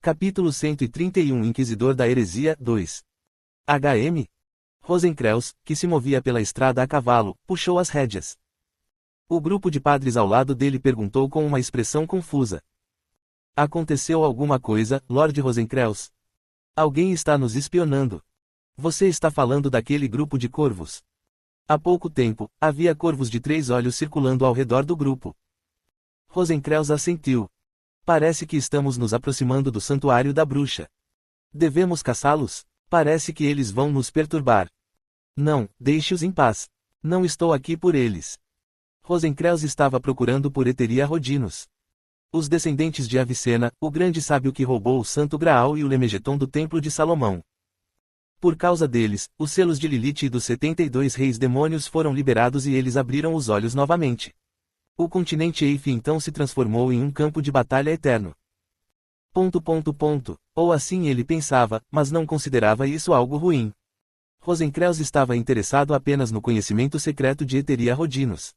Capítulo 131 Inquisidor da Heresia 2 H.M. Rosencreutz, que se movia pela estrada a cavalo, puxou as rédeas. O grupo de padres ao lado dele perguntou com uma expressão confusa. Aconteceu alguma coisa, Lord Rosencreutz? Alguém está nos espionando. Você está falando daquele grupo de corvos. Há pouco tempo, havia corvos de 3 olhos circulando ao redor do grupo. Rosencreutz assentiu. Parece que estamos nos aproximando do santuário da bruxa. Devemos caçá-los? Parece que eles vão nos perturbar. Não, deixe-os em paz. Não estou aqui por eles. Rosencreutz estava procurando por Eteria Rodinos. Os descendentes de Avicena, o grande sábio que roubou o Santo Graal e o Lemegeton do Templo de Salomão. Por causa deles, os selos de Lilith e dos 72 reis demônios foram liberados e eles abriram os olhos novamente. O continente Eif então se transformou em um campo de batalha eterno. Ou assim ele pensava, mas não considerava isso algo ruim. Rosencreutz estava interessado apenas no conhecimento secreto de Eteria Rodinos.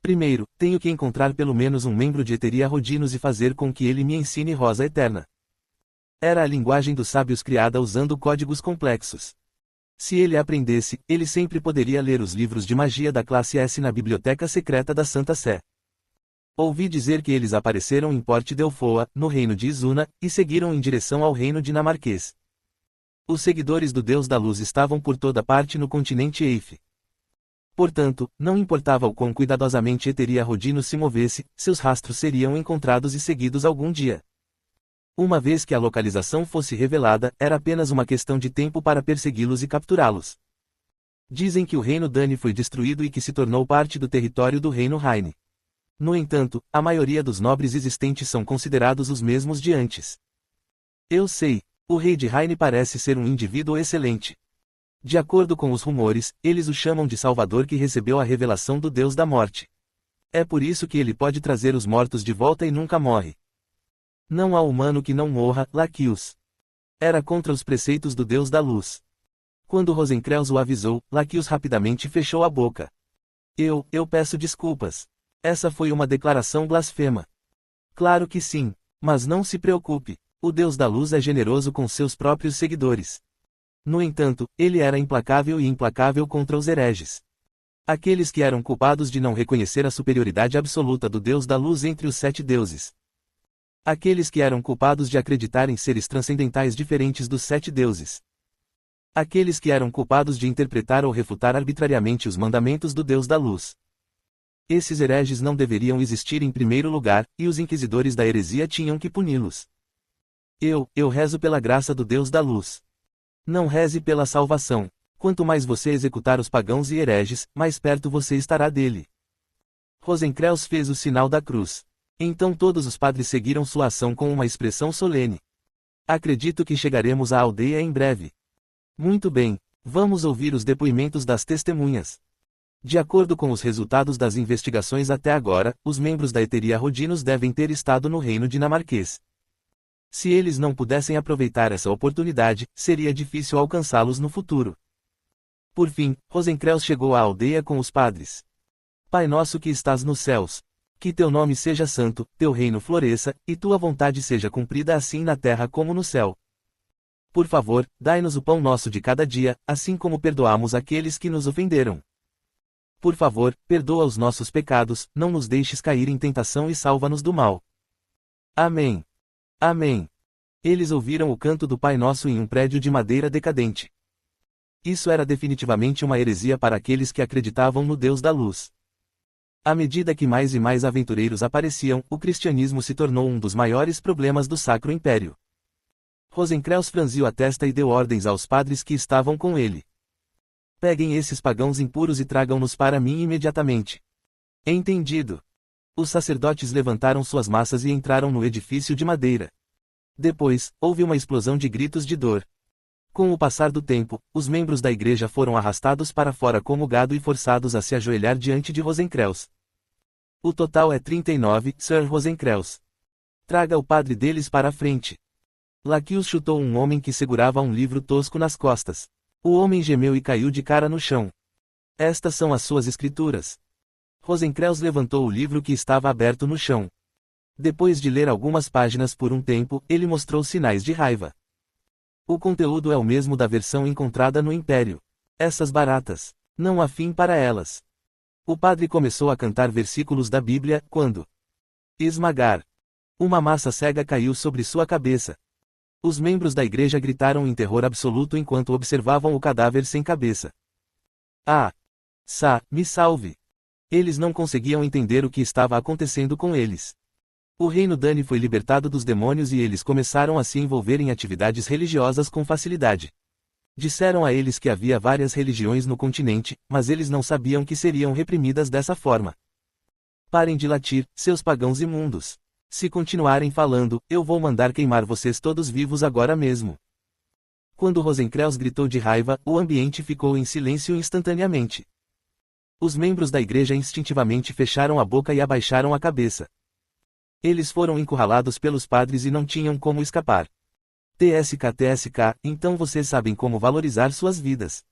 Primeiro, tenho que encontrar pelo menos um membro de Eteria Rodinos e fazer com que ele me ensine Rosa Eterna. Era a linguagem dos sábios criada usando códigos complexos. Se ele aprendesse, ele sempre poderia ler os livros de magia da classe S na biblioteca secreta da Santa Sé. Ouvi dizer que eles apareceram em Porte Delfoa, no reino de Izuna, e seguiram em direção ao reino dinamarquês. Os seguidores do Deus da Luz estavam por toda parte no continente Eif. Portanto, não importava o quão cuidadosamente Eteria Rodinos se movesse, seus rastros seriam encontrados e seguidos algum dia. Uma vez que a localização fosse revelada, era apenas uma questão de tempo para persegui-los e capturá-los. Dizem que o reino Dani foi destruído e que se tornou parte do território do reino Raine. No entanto, a maioria dos nobres existentes são considerados os mesmos de antes. Eu sei, o rei de Raine parece ser um indivíduo excelente. De acordo com os rumores, eles o chamam de Salvador que recebeu a revelação do Deus da Morte. É por isso que ele pode trazer os mortos de volta e nunca morre. Não há humano que não morra, Laquius. Era contra os preceitos do Deus da Luz. Quando Rosencreutz o avisou, Laquius rapidamente fechou a boca. Eu peço desculpas. Essa foi uma declaração blasfema. Claro que sim, mas não se preocupe, o Deus da Luz é generoso com seus próprios seguidores. No entanto, ele era implacável e implacável contra os hereges. Aqueles que eram culpados de não reconhecer a superioridade absoluta do Deus da Luz entre os 7 deuses. Aqueles que eram culpados de acreditar em seres transcendentais diferentes dos 7 deuses. Aqueles que eram culpados de interpretar ou refutar arbitrariamente os mandamentos do Deus da Luz. Esses hereges não deveriam existir em primeiro lugar, e os inquisidores da heresia tinham que puni-los. Eu rezo pela graça do Deus da Luz. Não reze pela salvação. Quanto mais você executar os pagãos e hereges, mais perto você estará dele. Rosencreutz fez o sinal da cruz. Então todos os padres seguiram sua ação com uma expressão solene. Acredito que chegaremos à aldeia em breve. Muito bem, vamos ouvir os depoimentos das testemunhas. De acordo com os resultados das investigações até agora, os membros da Eteria Rodinos devem ter estado no reino dinamarquês. Se eles não pudessem aproveitar essa oportunidade, seria difícil alcançá-los no futuro. Por fim, Rosencreutz chegou à aldeia com os padres. Pai nosso que estás nos céus, que teu nome seja santo, teu reino floresça, e tua vontade seja cumprida assim na terra como no céu. Por favor, dai-nos o pão nosso de cada dia, assim como perdoamos aqueles que nos ofenderam. Por favor, perdoa os nossos pecados, não nos deixes cair em tentação e salva-nos do mal. Amém. Amém. Eles ouviram o canto do Pai Nosso em um prédio de madeira decadente. Isso era definitivamente uma heresia para aqueles que acreditavam no Deus da Luz. À medida que mais e mais aventureiros apareciam, o cristianismo se tornou um dos maiores problemas do Sacro Império. Rosencreutz franziu a testa e deu ordens aos padres que estavam com ele. Peguem esses pagãos impuros e tragam-nos para mim imediatamente. Entendido. Os sacerdotes levantaram suas maças e entraram no edifício de madeira. Depois, houve uma explosão de gritos de dor. Com o passar do tempo, os membros da igreja foram arrastados para fora como gado e forçados a se ajoelhar diante de Rosencreutz. O total é 39, Sir Rosencreutz. Traga o padre deles para a frente. Laquius chutou um homem que segurava um livro tosco nas costas. O homem gemeu e caiu de cara no chão. Estas são as suas escrituras. Rosencreutz levantou o livro que estava aberto no chão. Depois de ler algumas páginas por um tempo, ele mostrou sinais de raiva. O conteúdo é o mesmo da versão encontrada no Império. Essas baratas. Não há fim para elas. O padre começou a cantar versículos da Bíblia, quando esmagar. Uma massa cega caiu sobre sua cabeça. Os membros da igreja gritaram em terror absoluto enquanto observavam o cadáver sem cabeça. Ah! Me salve! Eles não conseguiam entender o que estava acontecendo com eles. O reino Dani foi libertado dos demônios e eles começaram a se envolver em atividades religiosas com facilidade. Disseram a eles que havia várias religiões no continente, mas eles não sabiam que seriam reprimidas dessa forma. Parem de latir, seus pagãos imundos. Se continuarem falando, eu vou mandar queimar vocês todos vivos agora mesmo. Quando Rosencreuz gritou de raiva, o ambiente ficou em silêncio instantaneamente. Os membros da igreja instintivamente fecharam a boca e abaixaram a cabeça. Eles foram encurralados pelos padres e não tinham como escapar. TSK, então vocês sabem como valorizar suas vidas.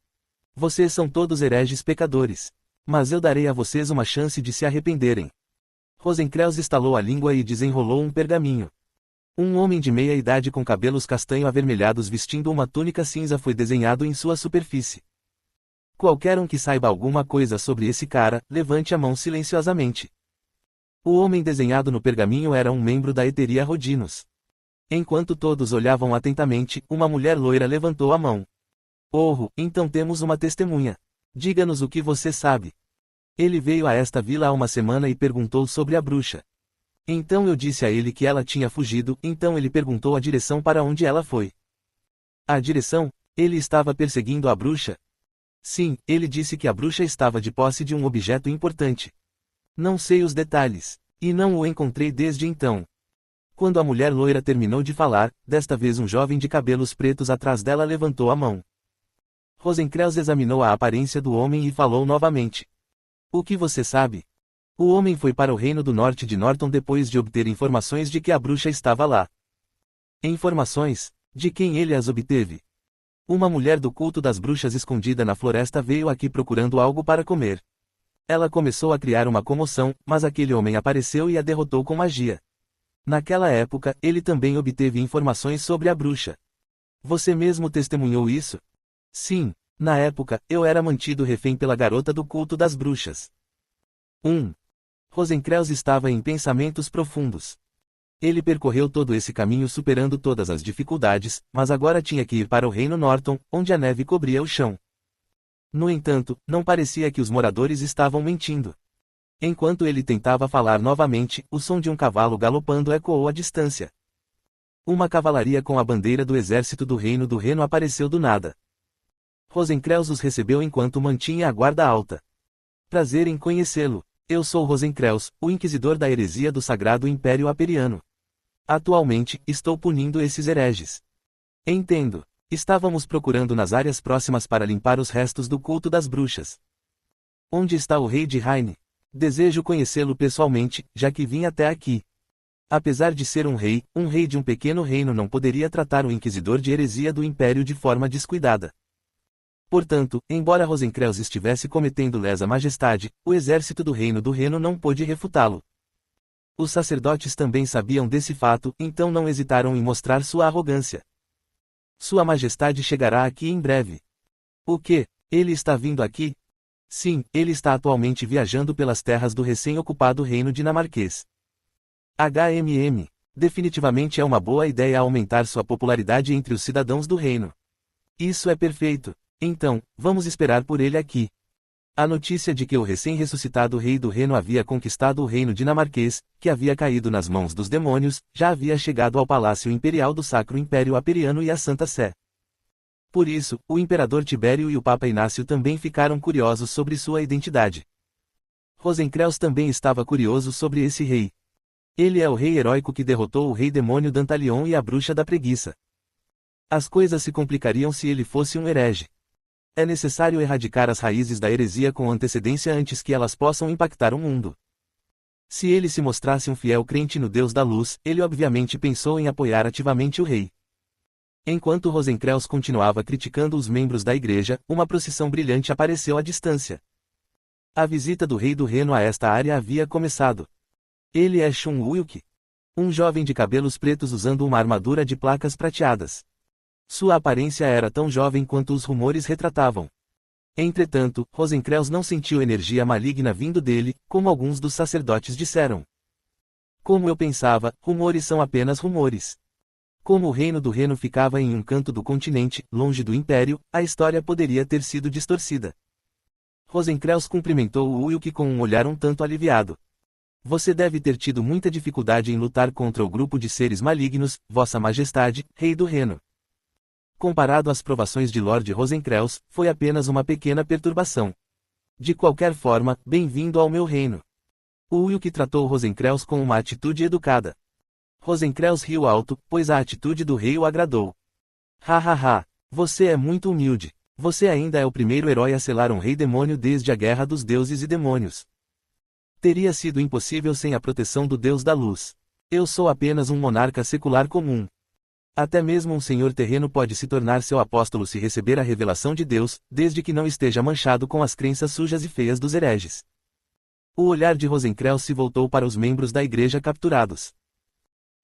Vocês são todos hereges pecadores. Mas eu darei a vocês uma chance de se arrependerem. Rosencreuz estalou a língua e desenrolou um pergaminho. Um homem de meia idade com cabelos castanho avermelhados vestindo uma túnica cinza foi desenhado em sua superfície. Qualquer um que saiba alguma coisa sobre esse cara, levante a mão silenciosamente. O homem desenhado no pergaminho era um membro da Eteria Rodinos. Enquanto todos olhavam atentamente, uma mulher loira levantou a mão. Oh, então temos uma testemunha. Diga-nos o que você sabe. Ele veio a esta vila há uma semana e perguntou sobre a bruxa. Então eu disse a ele que ela tinha fugido, então ele perguntou a direção para onde ela foi. A direção? Ele estava perseguindo a bruxa? Sim, ele disse que a bruxa estava de posse de um objeto importante. Não sei os detalhes. E não o encontrei desde então. Quando a mulher loira terminou de falar, desta vez um jovem de cabelos pretos atrás dela levantou a mão. Rosencreuz examinou a aparência do homem e falou novamente. O que você sabe? O homem foi para o reino do norte de Norton depois de obter informações de que a bruxa estava lá. Informações? De quem ele as obteve? Uma mulher do culto das bruxas escondida na floresta veio aqui procurando algo para comer. Ela começou a criar uma comoção, mas aquele homem apareceu e a derrotou com magia. Naquela época, ele também obteve informações sobre a bruxa. Você mesmo testemunhou isso? Sim. Na época, eu era mantido refém pela garota do culto das bruxas. Rosencreuz estava em pensamentos profundos. Ele percorreu todo esse caminho superando todas as dificuldades, mas agora tinha que ir para o reino Norton, onde a neve cobria o chão. No entanto, não parecia que os moradores estavam mentindo. Enquanto ele tentava falar novamente, o som de um cavalo galopando ecoou à distância. Uma cavalaria com a bandeira do exército do reino do Reno apareceu do nada. Rosencreuz os recebeu enquanto mantinha a guarda alta. Prazer em conhecê-lo. Eu sou Rosencreuz, o inquisidor da heresia do Sagrado Império Aperiano. Atualmente, estou punindo esses hereges. Entendo. Estávamos procurando nas áreas próximas para limpar os restos do culto das bruxas. Onde está o rei de Raine? Desejo conhecê-lo pessoalmente, já que vim até aqui. Apesar de ser um rei de um pequeno reino não poderia tratar o inquisidor de heresia do Império de forma descuidada. Portanto, embora Rosencreuz estivesse cometendo lesa majestade, o exército do reino do Reno não pôde refutá-lo. Os sacerdotes também sabiam desse fato, então não hesitaram em mostrar sua arrogância. Sua majestade chegará aqui em breve. O quê? Ele está vindo aqui? Sim, ele está atualmente viajando pelas terras do recém-ocupado reino dinamarquês. Definitivamente é uma boa ideia aumentar sua popularidade entre os cidadãos do reino. Isso é perfeito. Então, vamos esperar por ele aqui. A notícia de que o recém-ressuscitado rei do Reno havia conquistado o reino dinamarquês, que havia caído nas mãos dos demônios, já havia chegado ao Palácio Imperial do Sacro Império Aperiano e à Santa Sé. Por isso, o imperador Tibério e o Papa Inácio também ficaram curiosos sobre sua identidade. Rosencreuz também estava curioso sobre esse rei. Ele é o rei heróico que derrotou o rei demônio Dantalion e a bruxa da preguiça. As coisas se complicariam se ele fosse um herege. É necessário erradicar as raízes da heresia com antecedência antes que elas possam impactar o mundo. Se ele se mostrasse um fiel crente no Deus da Luz, ele obviamente pensou em apoiar ativamente o rei. Enquanto Rosencreuz continuava criticando os membros da igreja, uma procissão brilhante apareceu à distância. A visita do rei do Reno a esta área havia começado. Ele é Shun Wuyuk. Um jovem de cabelos pretos usando uma armadura de placas prateadas. Sua aparência era tão jovem quanto os rumores retratavam. Entretanto, Rosencreuz não sentiu energia maligna vindo dele, como alguns dos sacerdotes disseram. Como eu pensava, rumores são apenas rumores. Como o reino do Reno ficava em um canto do continente, longe do império, a história poderia ter sido distorcida. Rosencreuz cumprimentou o Wilk com um olhar um tanto aliviado. Você deve ter tido muita dificuldade em lutar contra o grupo de seres malignos, Vossa Majestade, Rei do Reno. Comparado às provações de Lord Rosencreuz, foi apenas uma pequena perturbação. De qualquer forma, bem-vindo ao meu reino. O Wilk tratou Rosencreuz com uma atitude educada. Rosencreuz riu alto, pois a atitude do rei o agradou. Ha, você é muito humilde. Você ainda é o primeiro herói a selar um rei demônio desde a Guerra dos Deuses e Demônios. Teria sido impossível sem a proteção do Deus da Luz. Eu sou apenas um monarca secular comum. Até mesmo um senhor terreno pode se tornar seu apóstolo se receber a revelação de Deus, desde que não esteja manchado com as crenças sujas e feias dos hereges. O olhar de Rosencreuz se voltou para os membros da igreja capturados.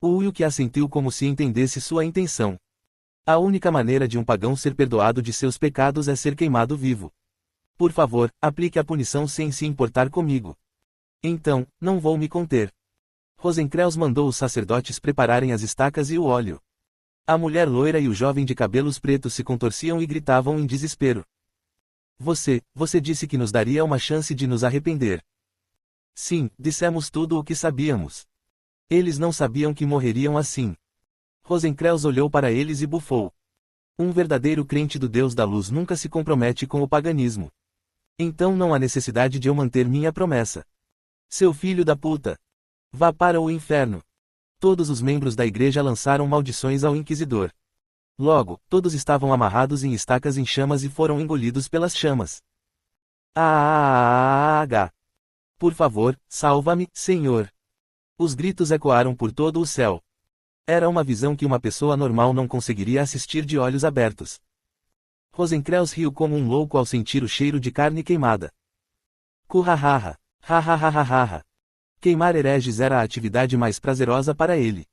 O Wilk assentiu como se entendesse sua intenção. A única maneira de um pagão ser perdoado de seus pecados é ser queimado vivo. Por favor, aplique a punição sem se importar comigo. Então, não vou me conter. Rosencreuz mandou os sacerdotes prepararem as estacas e o óleo. A mulher loira e o jovem de cabelos pretos se contorciam e gritavam em desespero. Você disse que nos daria uma chance de nos arrepender. Sim, dissemos tudo o que sabíamos. Eles não sabiam que morreriam assim. Rosencreuz olhou para eles e bufou. Um verdadeiro crente do Deus da Luz nunca se compromete com o paganismo. Então não há necessidade de eu manter minha promessa. Seu filho da puta! Vá para o inferno! Todos os membros da igreja lançaram maldições ao inquisidor. Logo, todos estavam amarrados em estacas em chamas e foram engolidos pelas chamas. Por favor, salva-me, Senhor! Os gritos ecoaram por todo o céu. Era uma visão que uma pessoa normal não conseguiria assistir de olhos abertos. Rosencreuz riu como um louco ao sentir o cheiro de carne queimada. Kuhahaha! Hahaha! Queimar hereges era a atividade mais prazerosa para ele.